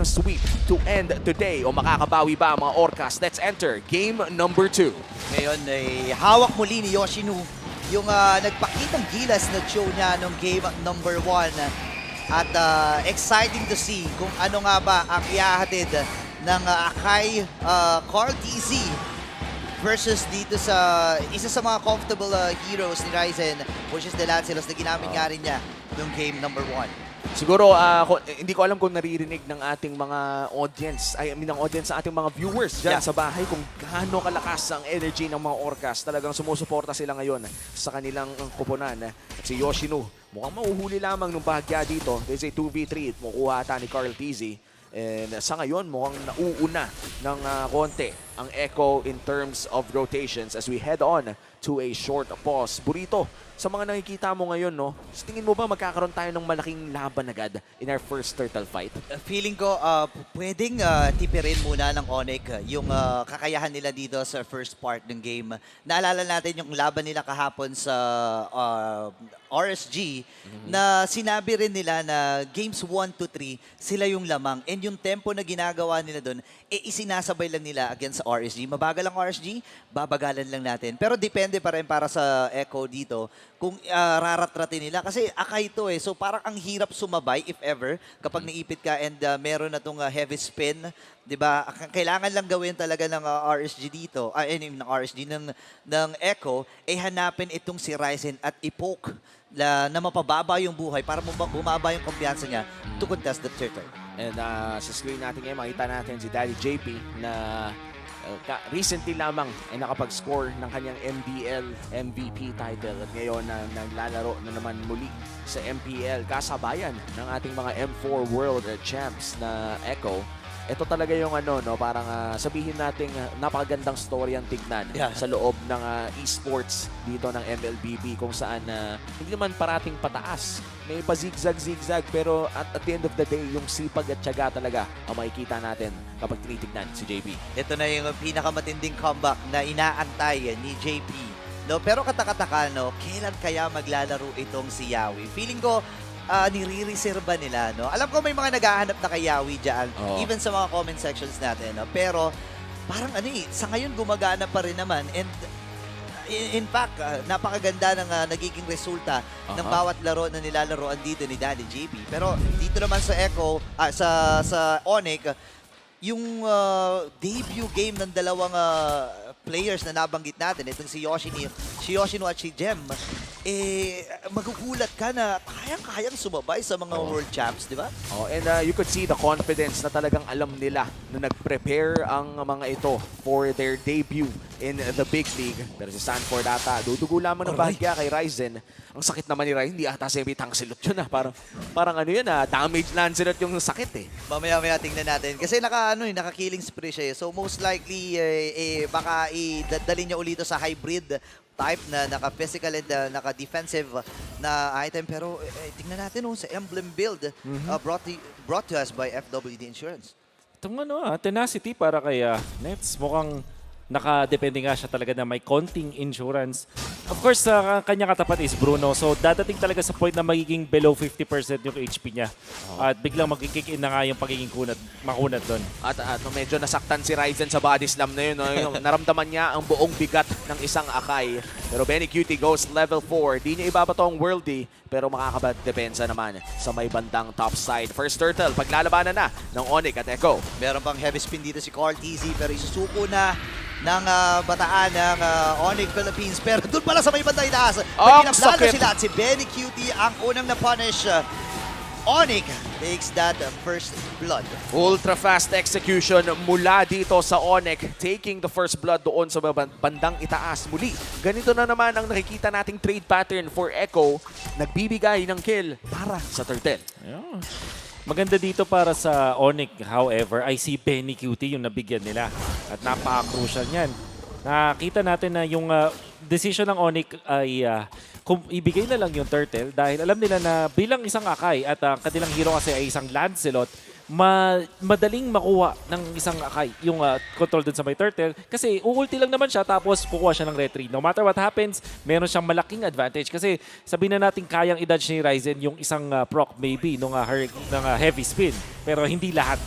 ng sweep to end today? O makakabawi ba ang mga Orcas? Let's enter game number 2. Ngayon ay hawak muli ni Yoshinu yung nagpakitang gilas na show niya nung game number 1. At exciting to see kung ano nga ba ang ihahatid ng Akai Carl TZ versus dito sa isa sa mga comfortable heroes ni Ryzen, which is the Lancelos na ginamit nga rin niya nung game number 1. Siguro, hindi ko alam kung naririnig ng ating mga audience, ng audience sa ating mga viewers dyan sa bahay kung gaano kalakas ang energy ng mga Orcas. Talagang sumusuporta sila ngayon sa kanilang kupunan. At si Yoshinu, mukhang mauhuli lamang ng bahagya dito. There's a 2v3, mukuha ata ni Carl TZ. And sa ngayon, mukhang nauuna ng konti ang Echo in terms of rotations as we head on to a short pause. Burrito, sa mga nakikita mo ngayon, no, sa tingin mo ba magkakaroon tayo ng malaking laban agad in our first turtle fight? Feeling ko pwedeng tipirin muna ng Onyx yung kakayahan nila dito sa first part ng game. Naalala natin yung laban nila kahapon sa RSG na sinabi rin nila na games 1 to 3 sila yung lamang, and yung tempo na ginagawa nila doon isinasabay lang nila against sa RSG. Mabagal ang RSG, babagalan lang natin. Pero depende pa rin para sa Echo dito kung raratratin nila. Kasi Akai ito eh. So parang ang hirap sumabay if ever kapag naipit ka and meron na itong heavy spin. Diba? Kailangan lang gawin talaga ng RSG dito, ng RSG ng Echo, hanapin itong si Ryzen at i-poke na mapababa yung buhay para bumaba yung kumpiyansa niya to contest the turtle. And sa screen natin ngayon, makita natin si Daddy JP na recently lamang ay nakapag-score ng kanyang MDL MVP title. At ngayon naglalaro na naman muli sa MPL kasabayan ng ating mga M4 World Champs na Echo. Ito talaga yung parang sabihin nating napakagandang story ang tignan sa loob ng esports dito ng MLBB kung saan hindi naman parating pataas. May pa-zigzag-zigzag pero at the end of the day, yung sipag at tiyaga talaga ang makikita natin kapag tinitignan si JP. Ito na yung pinakamatinding comeback na inaantay ni JP. No, pero katakataka, no, kailan kaya maglalaro itong si Yawi? Feeling ko, nire-reserva nila, no? Alam ko may mga naghahanap na kay Yawi dyan, even sa mga comment sections natin, no? Pero parang sa ngayon gumagana pa rin naman, and in fact, napakaganda ng nagiging resulta ng bawat laro na nilalaroan dito ni Daddy JP. Pero dito naman sa Echo, sa Onyx, yung debut game ng dalawang players na nabanggit natin, itong si Yoshinu at si Jem, magugulat ka na kayang-kayang sumabay sa mga world champs, di ba? And you could see the confidence na talagang alam nila na nag-prepare ang mga ito for their debut in the big league. Pero si Sanford ata, dudugo lamang ng bahagya kay Ryzen. Ang sakit naman ni Ryzen, hindi ata semi tangsilot yun. Parang damage Lancelot yung sakit eh. Mamaya-maya tingnan natin. Kasi naka-killing spree siya eh. So most likely, baka idadali niya ulit sa hybrid type na naka-physical and naka-defensive na item. Pero tingnan natin sa emblem build brought to us by FWD Insurance. Itong tenacity para kay Nets, mukhang nakadepende nga siya talaga na may konting insurance. Of course, kanya katapat is Bruno. So, dadating talaga sa point na magiging below 50% yung HP niya. At biglang magkikick in na nga yung pagiging makunat doon. At medyo nasaktan si Ryzen sa body slam na yun. Naramdaman niya ang buong bigat ng isang Akai. Pero Benny Cutie goes level 4. Di niya ibabato ang worldy, pero makakadepensa naman sa may bandang top side. First turtle, paglalabanan na ng Onyx at Echo. Meron pang heavy spin dito si Carl TZ, pero isusuko na ng bataan ng Onyx Philippines. Pero doon pala sa may bandang itaas, pinaplano sila at si Benny Cutie ang unang na-punish. Onyx takes that first blood. Ultra fast execution mula dito sa Onyx, taking the first blood doon sa bandang itaas. Muli, ganito na naman ang nakikita nating trade pattern for Echo. Nagbibigay ng kill para sa turtle. Yeah. Maganda dito para sa Onyx, however, I see Benny Cutie yung nabigyan nila. At napaka-crucial niyan. Nakita natin na yung decision ng Onyx ay kung ibigay na lang yung turtle dahil alam nila na bilang isang Akai at kanilang hero kasi ay isang Lancelot, madaling makuha ng isang Akai yung control dun sa may turtle kasi uulti lang naman siya tapos kukuha siya ng retreat. No matter what happens, meron siyang malaking advantage kasi sabihin na natin kayang i-dodge ni Ryzen yung isang proc maybe ng heavy spin pero hindi lahat.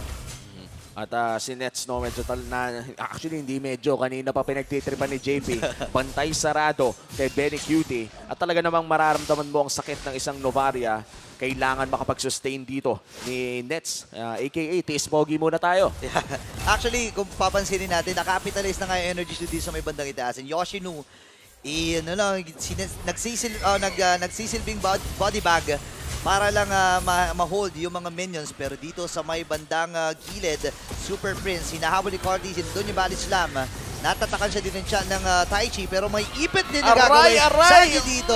At si Nets, no, medyo actually hindi medyo, kanina pa pinagtitripan ni JP. Bantay sarado kay Benny Cutie. At talaga namang mararamdaman mo ang sakit ng isang Novaria. Kailangan makapag-sustain dito ni Nets. AKA, taste pogi muna tayo. Yeah. Actually, kung papansinin natin, nakapitalize na nga yung energy dito sa may bandang itaas. And Yoshinu, nagsisilbing body bag para lang ma-hold yung mga minions. Pero dito sa may bandang gilid, Super Prince, hinahabol ni Cortez, doon yung body slam. Natatakan siya din siya ng Taichi, pero may ipit din na gagawin. Sanji dito,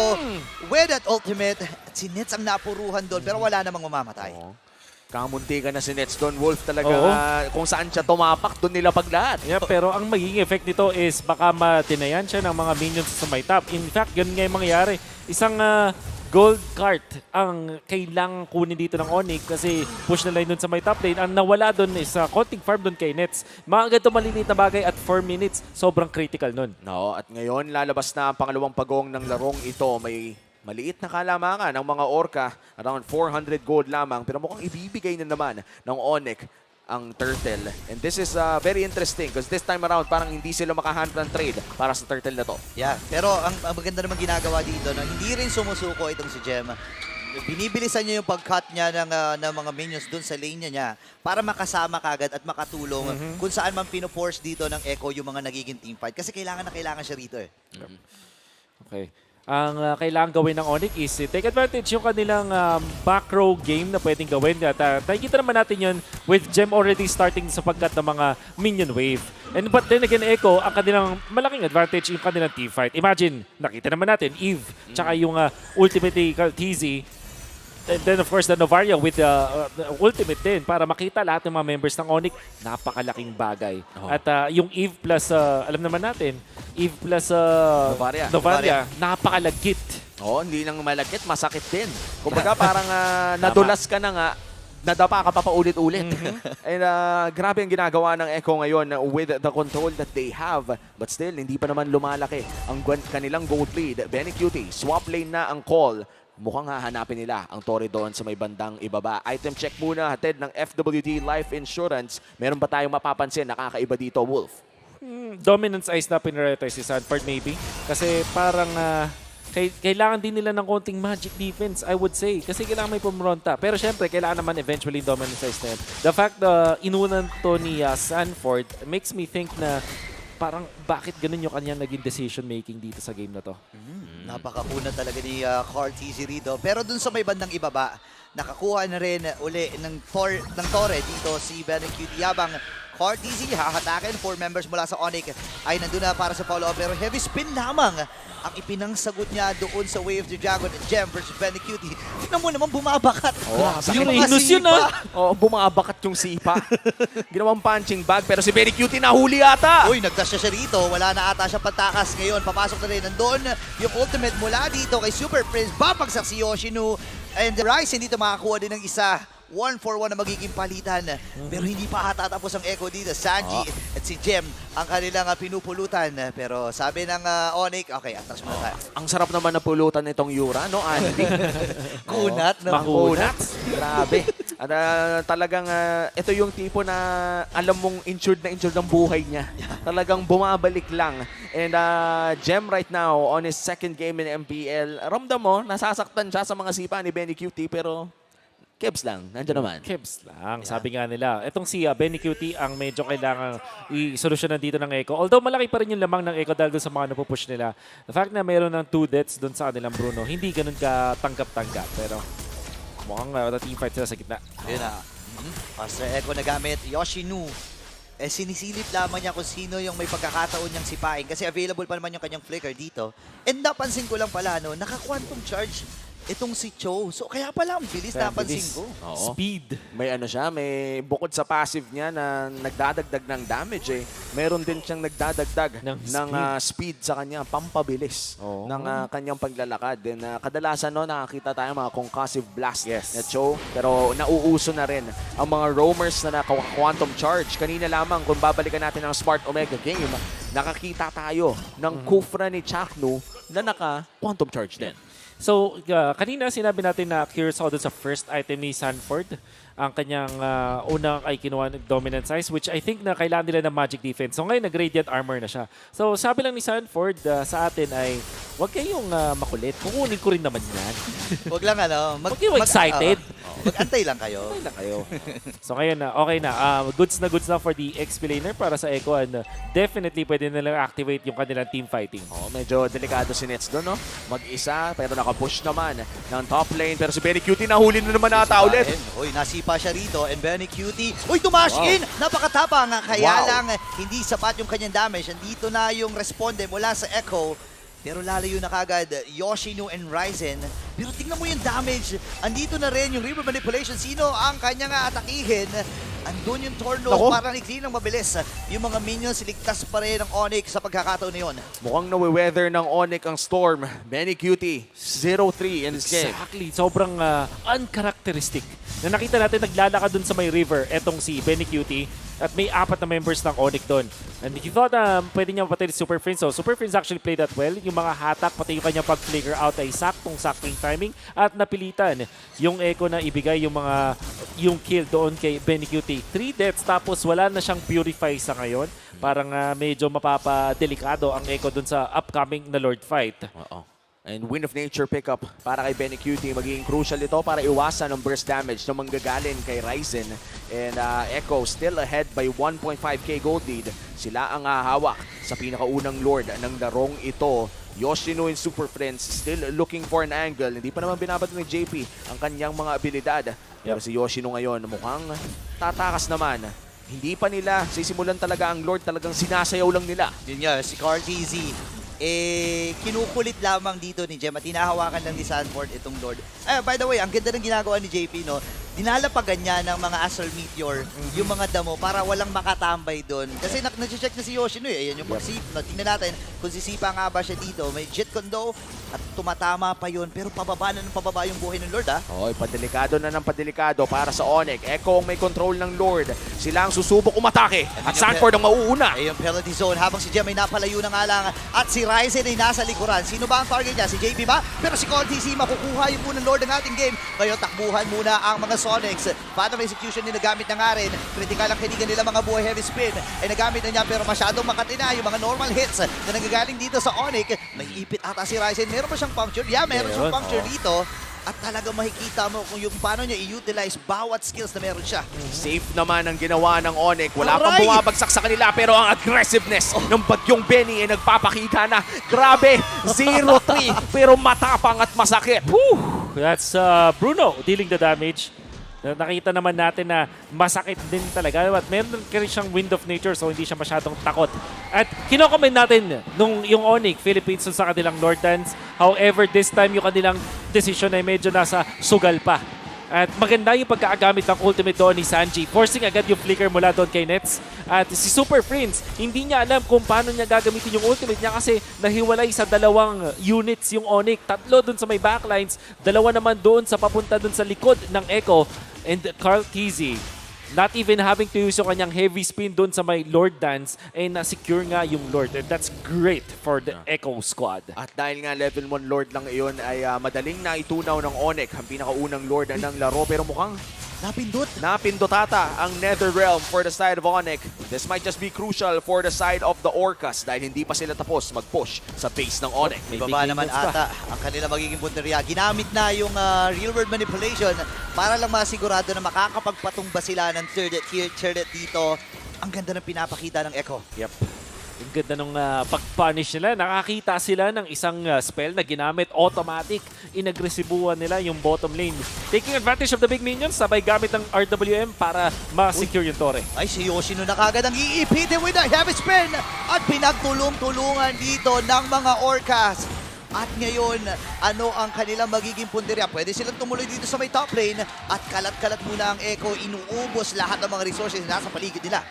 with that ultimate, at si Nets ang napuruhan doon, pero wala namang mamamatay. Kamunti ka na si Nets doon, Wolf talaga. Kung saan siya tumapak, doon nila paglahat. Yeah, pero ang magiging effect nito is baka matinayan siya ng mga minions sa may top. In fact, ganun nga yung mangyayari. Isang gold cart ang kailangang kunin dito ng Onyx kasi push na line dun sa may top lane. Ang nawala dun is konting farm dun kay Nets. Mga ganito maliliit na bagay at 4 minutes, sobrang critical nun. No, at ngayon lalabas na ang pangalawang pagong ng larong ito. May maliit na kalamangan ng mga Orca, around 400 gold lamang, pero mukhang ibibigay na naman ng Onyx ang Turtle. And this is very interesting because this time around parang hindi sila makahanap ng trade para sa Turtle na to. Yeah, pero ang maganda naman ginagawa dito, no, hindi rin sumusuko itong si Gem. Binibilisan niya yung pag-cut niya ng mga minions dun sa lane niya para makasama kagad at makatulong kung saan man pinoforce dito ng Echo yung mga nagiging teamfight. Kasi kailangan na kailangan siya rito eh. Okay. Ang kailangan gawin ng Onyx is take advantage yung kanilang back row game na pwedeng gawin. At nakikita naman natin yun with Gem already starting sa pagkat ng mga minion wave. And but then again, Echo, ang kanilang malaking advantage yung kanilang team fight. Imagine, nakita naman natin, Eve, tsaka yung ultimate TZ. And then of course the Novaria with the ultimate din para makita lahat ng mga members ng Onyx, napakalaking bagay. At yung Eve plus, alam naman natin, Eve plus Novaria, napakalagit. Hindi lang malagkit, masakit din. Kumbaga parang nadulas ka na nga, nadapa ka pa paulit-ulit. And grabe ang ginagawa ng Echo ngayon with the control that they have. But still, hindi pa naman lumalaki ang kanilang gold lead. Benny Cutie, swap lane na ang call. Mukhang hahanapin nila ang Torre doon sa may bandang ibaba. Item check muna, hatid ng FWD Life Insurance. Meron ba tayong mapapansin nakakaiba dito, Wolf? Dominance Ice na pinrioritize si Sanford maybe. Kasi parang kailangan din nila ng konting magic defense, I would say. Kasi kailangan may pumronta. Pero syempre, kailangan naman eventually Dominance Ice na yun. The fact na inunan to ni Sanford makes me think na parang bakit ganun yung kanyang naging decision making dito sa game na to. Napakakuna talaga ni Cortez rito. Pero dun sa may bandang ibaba, nakakuha na rin uli ng Torre dito si Benny Cutie. Yabang Cortez hahatakin 4 members mula sa Onyx ay nandun na para sa follow-up. Pero heavy spin lamang ang ipinangsagot niya doon sa Wave of the Dragon Gem versus Benny Cutie. Tignan mo naman bumabakat. Yung Reynos yun bumabakat yung sipa. Ginawang punching bag pero si Benny Cutie nahuli ata. Uy, nagdash siya rito. Wala na ata siya patakas ngayon. Papasok na rin. Nandun yung ultimate mula dito kay Super Prince. Babagsak si Yoshinu. And Rice hindi ito makakuha din ng isa. 1-for-1 na magiging palitan. Pero hindi pa hatatapos ang Echo dito. Sanji at si Gem ang kanilang pinupulutan. Pero sabi ng Onyx, okay, atras muna tayo. Ang sarap naman na pulutan nitong Yura, no, Andy? Kunat, no? Makunat. Grabe. At talagang ito yung tipo na alam mong injured ang buhay niya. Talagang bumabalik lang. And Gem right now on his second game in MPL, ramdam mo, nasasaktan siya sa mga sipa ni Benny Cutie pero Kebs lang, nandiyan naman. Kebs lang, sabi nga nila. Itong si Benny Cutie ang medyo kailangan i-solusyonan dito ng Echo. Although malaki pa rin yung lamang ng Echo dahil doon sa mga napupush nila. The fact na mayroon ng 2 deaths doon sa kanilang Bruno, hindi ganun ka tanggap-tanggap. Pero mukhang teamfight sila sa gitna. Yun na. Master Echo na gamit. Yoshinu. Sinisilip lamang niya kung sino yung may pagkakataon niyang sipain. Kasi available pa naman yung kanyang flicker dito. And napansin ko lang pala, no, naka-quantum charge itong si Cho. So kaya pala ang bilis napansin ko. Speed. May ano siya, may bukod sa passive niya na nagdadagdag ng damage eh. Meron din siyang nagdadagdag ng speed sa kanya, pampabilis ng kanyang paglalakad. Then kadalasan no, nakakita tayo mga concussive blast na Cho. Pero nauuso na rin ang mga roamers na naka-quantum charge. Kanina lamang kung babalikan natin ang Smart Omega game, nakakita tayo ng Kufra ni Chaknu na naka-quantum charge din. So, kanina sinabi natin na curious ako dun sa first item ni Sanford. Ang kanyang unang ay kinuha ng dominant size, which I think na kailangan nila ng magic defense. So ngayon, nag-radiant armor na siya. So sabi lang ni Sanford sa atin ay, huwag kayong makulit. Kukunin ko rin naman yan. Huwag lang Huwag kayong excited. Mag-antay lang kayo. Okay na kayo. So ngayon na, okay na. Goods na for the XP laner para sa Echo and definitely pwede nilang activate yung kanilang team fighting. Oh, medyo delikado si Nets doon, no? Mag-isa, pero nakapush naman ng top lane. Pero si Benny Cutie nahuli na naman nata ulit. Uy, nasipa siya rito. And Benny Cutie, uy, tumash in! Napakatapang. Kaya lang, hindi sapat yung kanyang damage. Andito na yung responde mula sa Echo. Pero lalayo na kagad Yoshino and Ryzen. Pero tingnan mo yung damage. Andito na rin yung River Manipulation. Sino ang kanyang atakihin? Andun yung Torno. Nako. Parang ikli ng mabilis. Yung mga minions, ligtas pa rin ng Onyx sa pagkakataon na yun. Mukhang nawe-weather ng Onyx ang Storm. Benny Cutie, 0-3 in this game. Exactly. Sobrang uncharacteristic. Na nakita natin naglalakad dun sa may river, etong si Benny Cutie. At may 4 na members ng Onyx doon. And you thought na pwede niya mapatay si Super Friends. So Super Friends actually played that well. Yung mga hatak, pati yung kanyang pag-flicker out ay saktong-saktong timing. At napilitan yung Echo na ibigay yung kill doon kay Benny Cutie. 3 deaths tapos wala na siyang Purify sa ngayon. Parang medyo mapapadelikado ang Echo doon sa upcoming na Lord fight. Oo. And Wind of Nature pickup para kay Benny Cutie. Magiging crucial ito para iwasan ang burst damage na manggagaling kay Ryzen. And Echo still ahead by 1.5k gold lead. Sila ang hawak sa pinakaunang Lord ng larong ito. Yoshino and Super Friends still looking for an angle. Hindi pa naman binabato ni JP ang kanyang mga abilidad. Pero si Yoshino ngayon mukhang tatakas naman. Hindi pa nila sisimulan talaga ang Lord, talagang sinasayaw lang nila. Yun nga, si CarTZ, kinukulit lamang dito ni Gem at hinahawakan lang ni Sanford itong Lord. By the way, ang ganda ng ginagawa ni JP, no? Dinalapagan niya ng mga Astral Meteor yung mga damo para walang makatambay doon. Kasi nag-check na si Yoshino eh. Ayan yung pag-sip. No? Tingnan natin kung sisipa nga ba siya dito. May Jet Kondo at tumatama pa yun. Pero pababa na ng pababa yung buhay ng Lord, ha? Oy, padelikado na ng padelikado para sa Onyx. Echo ang may control ng Lord. Sila ang susubok umatake. At Sanford ang mauuna. Ay, yung penalty zone habang si Gem ay napalayo na nga lang. At si Ryzen ay nasa likuran. Sino ba ang target niya? Si JP ba? Pero si CarTZ makukuha yung unang Lord ng ating game. Ngayon, takbuhan muna ang mga Sonics. Paano ang execution nila gamit na nga rin. Critical ang kinigan nila mga buhay heavy spin. Ay nagamit na niya pero masyadong makatina yung mga normal hits na nanggagaling dito sa Onyx. May ipit ata si Ryzen. Meron ba siyang puncture? Yeah, meron siyang puncture dito. At talaga makikita mo kung yung paano niya i-utilize bawat skills na meron siya. Safe naman ang ginawa ng Onyx. Wala pang Aray! bumabagsak sa kanila pero ang aggressiveness ng bagyong Benny ay nagpapakita na. Grabe, 0-3 pero matapang at masakit. Whew! That's Bruno dealing the damage. Nakita naman natin na masakit din talaga at meron rin siyang Wind of Nature so hindi siya masyadong takot. At kinokomment natin nung yung Onyx Philippines sa kanilang Lord Dance. However, this time yung kanilang decision ay medyo nasa sugal pa. At maganda yung pagkakagamit ng ultimate doon ni Sanji. Forcing agad yung flicker mula doon kay Nets. At si Super Prince, hindi niya alam kung paano niya gagamitin yung ultimate niya kasi nahiwalay sa 2 units yung Onyx. 3 doon sa may backlines, 2 naman doon sa papunta doon sa likod ng Echo. And CarTZ, not even having to use yung kanyang heavy spin doon sa may Lord Dance, ay na-secure nga yung Lord. And that's great for the Echo squad. At dahil nga level 1 Lord lang iyon ay madaling na itunaw ng Onyx ang pinakaunang Lord ng laro pero mukhang napindotata ang Netherrealm for the side of Onyx. This might just be crucial for the side of the Orcas dahil hindi pa sila tapos mag-push sa base ng Onyx. May baba naman ata ang kanila magiging punteriya. Ginamit na yung real world manipulation para lang masigurado na makakapagpatumba sila ng third dito. Ang ganda ng pinapakita ng Echo. Yep. Ang ganda nung pag-punish nila. Nakakita sila ng isang spell na ginamit automatic. Inagresibuhan nila yung bottom lane. Taking advantage of the big minions, sabay gamit ng RWM para ma-secure yung torre. Ay, si Yoshino na kagad ang iipitin with a heavy spin at pinagtulong-tulungan dito ng mga Orcas. At ngayon, ano ang kanilang magiging punteriya? Pwede silang tumuloy dito sa may top lane at kalat-kalat muna ang Echo. Inuubos lahat ng mga resources na nasa paligid nila.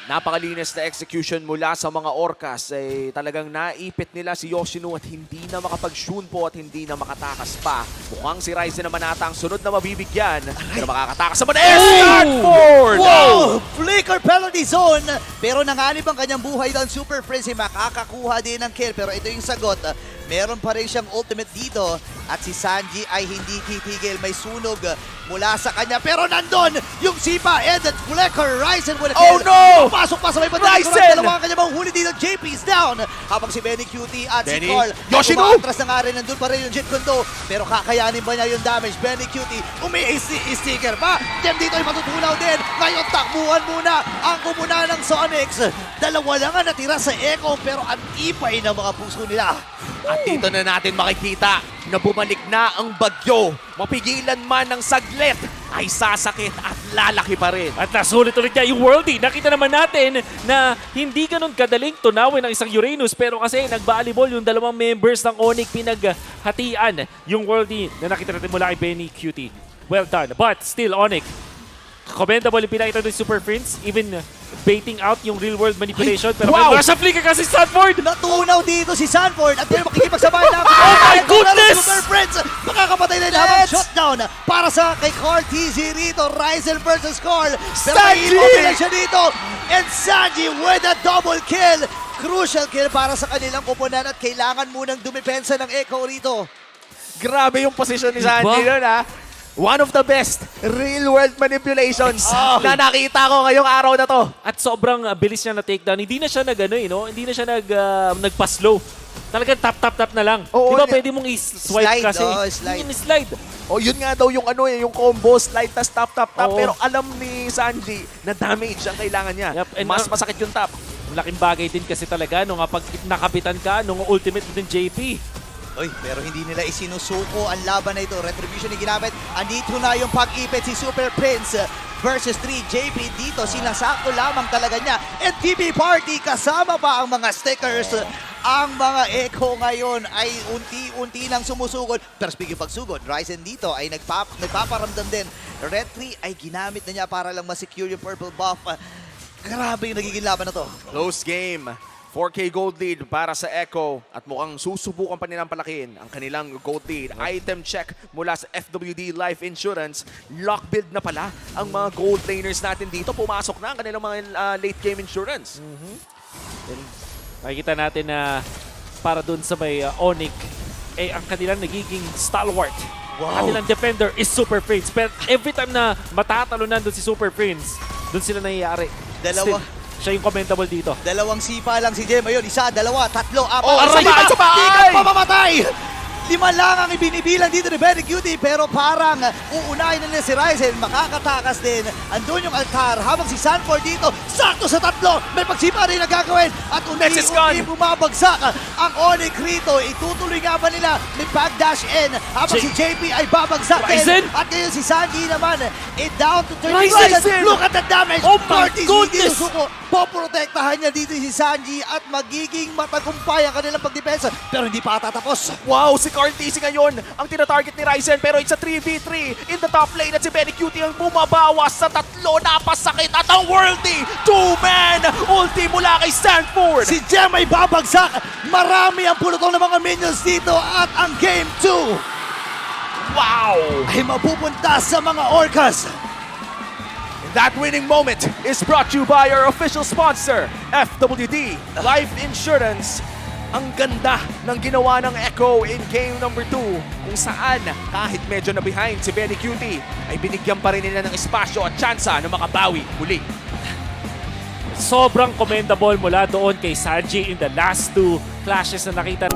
Napakalinis na execution mula sa mga Orcas. Talagang naipit nila si Yoshino at hindi na makapag-shunpo at hindi na makatakas pa. Mukhang si Ryzen naman ata ang sunod na mabibigyan. Pero makakatakas naman Stanford! Wow! Flicker penalty zone! Pero nanganib ang kanyang buhay doon. Super Frenzy makakakuha din ng kill. Pero ito yung sagot. Meron pa rin siyang ultimate dito. At si Sanji ay hindi titigil. May sunog mula sa kanya. Pero nandun yung Sipa and the Flecker. Ryzen with a Oh, kill. no! Pasok pa sa may bandang Ryzen! likuran. Dalawa ang kanya mga huli dito. JP is down. Habang si Benny Cutie at Benny. si Carl. Yoshino! Atras na nga rin. Nandun pa rin yung Jeet Kune Do. Pero kakayanin ba niya yung damage? Benny Cutie umi-sticker pa. Dem dito ay matutunaw din. Ngayon takbuhan muna ang kumuna ng Sonics. Dalawa lang ang natira sa Echo pero ang ipay ng mga puso nila. At dito na natin makikita na bumalik na ang bagyo. Mapigilan man ng saglit ay sasakit at lalaki pa rin. At nasulit ulit niya yung Worldy. Nakita naman natin na hindi ganun kadaling tunawin ang isang Uranus pero kasi nag-volleyball yung dalawang members ng Onyx, pinaghatian yung Worldy na nakita natin mula kay Benny Cutie. Well done. But still, Onyx, commendable yung pinakita ng Super Friends, even baiting out yung real-world manipulation. Pero wow! wala sa flicker kasi Stanford! Natunaw dito si Sanford at pero makikipagsabayan na. Oh my goodness! Super Friends! Makakapatay na habang shutdown para sa kay Carl TZ rito. Ryzen versus Carl. Pero may Sanji! immobile siya dito. And Sanji with a double kill. Crucial kill para sa kanilang kupunan at kailangan munang dumipensa ng Echo rito. Grabe yung position ni Diba? Sanji nun, ha? One of the best real-world manipulations na nakita ko ngayong araw na to. At sobrang bilis niya na takedown. Hindi na siya hindi na siya nagpa-slow. Talagang tap na lang. Oo, Diba niya- pwede mong i-swipe Slide, kasi? slide. Yung slide. O yun nga daw yung yung combo, slide, tas tap. Oo. Pero alam ni Sanji na damage ang kailangan niya. Yep, and Mas masakit yung tap. Malaking bagay din kasi talaga nung kapag nakapitan ka nung ultimate din JP. Uy, pero hindi nila isinusuko ang laban na ito. Retribution ni ginamit. Andito na yung pag-ipit si Super Prince versus 3 JP dito. Sinasakto lamang talaga niya. And TV Party kasama pa ang mga stickers. Ang mga Echo ngayon ay unti-unti nang sumusugod. Pero speaking pagsugod, Ryzen dito ay nagpaparamdam din. Red 3 ay ginamit na niya para lang ma-secure yung purple buff. Grabe yung nagiging laban na to. Close game. 4K gold lead para sa Echo at mukhang susubukan pa nilang palakihin ang kanilang gold lead. Item check mula sa FWD Life Insurance. Lock build na pala ang mga gold laners natin dito. Pumasok na ang kanilang mga late game insurance. Makikita natin na para dun sa may Onyx, ang kanilang nagiging stalwart. Wow. Kanilang defender is Super Prince. Pero every time na matatalunan dun si Super Prince, dun sila nangyayari. Dalawa. Still, siya yung commendable dito. Dalawang sipa lang si Jem. Ayun, isa, dalawa, tatlo, apat. Oh, aray, sabay, lima! sabay! Di ka pamamatay! 5 lang ang ibinibilang dito ni Benny Cutie pero parang uunahin na nila si Ryzen. Makakatakas din. Andun yung altar habang si Sanford dito. Sakto sa tatlo. May pagsipa rin na gagawin. At Next is gone. unti-unti bumabagsak ang Onyx rito. Itutuloy nga ba nila may pag-dash in habang si JP ay babagsak Ryzen! din. At ngayon si Sanji naman down to 30 Ryzen! Look at the damage. Oh my 30 goodness! suko. Poprotektahan niya dito si Sanji at magiging matagumpay ang kanilang pagdepensa. Pero hindi pa tatapos. Wow, si Carl TC ngayon ang tinatarget ni Ryzen pero it's a 3v3 in the top lane at si Benny Cutie ang bumabawas sa tatlo. Napasakit at ang Worldy 2-man ulti mula kay Stanford. Si Jem ay babagsak. Marami ang pulutong ng mga minions dito at ang Game 2 Wow! ay mapupunta sa mga Orcas. That winning moment is brought to you by our official sponsor, FWD Life Insurance. Ang ganda ng ginawa ng Echo in game number 2 kung saan kahit medyo na behind si Benny Cutie ay binigyan pa rin nila ng espasyo at tsansa na makabawi muli. Sobrang commendable mula doon kay Sanji in the last two clashes na nakita.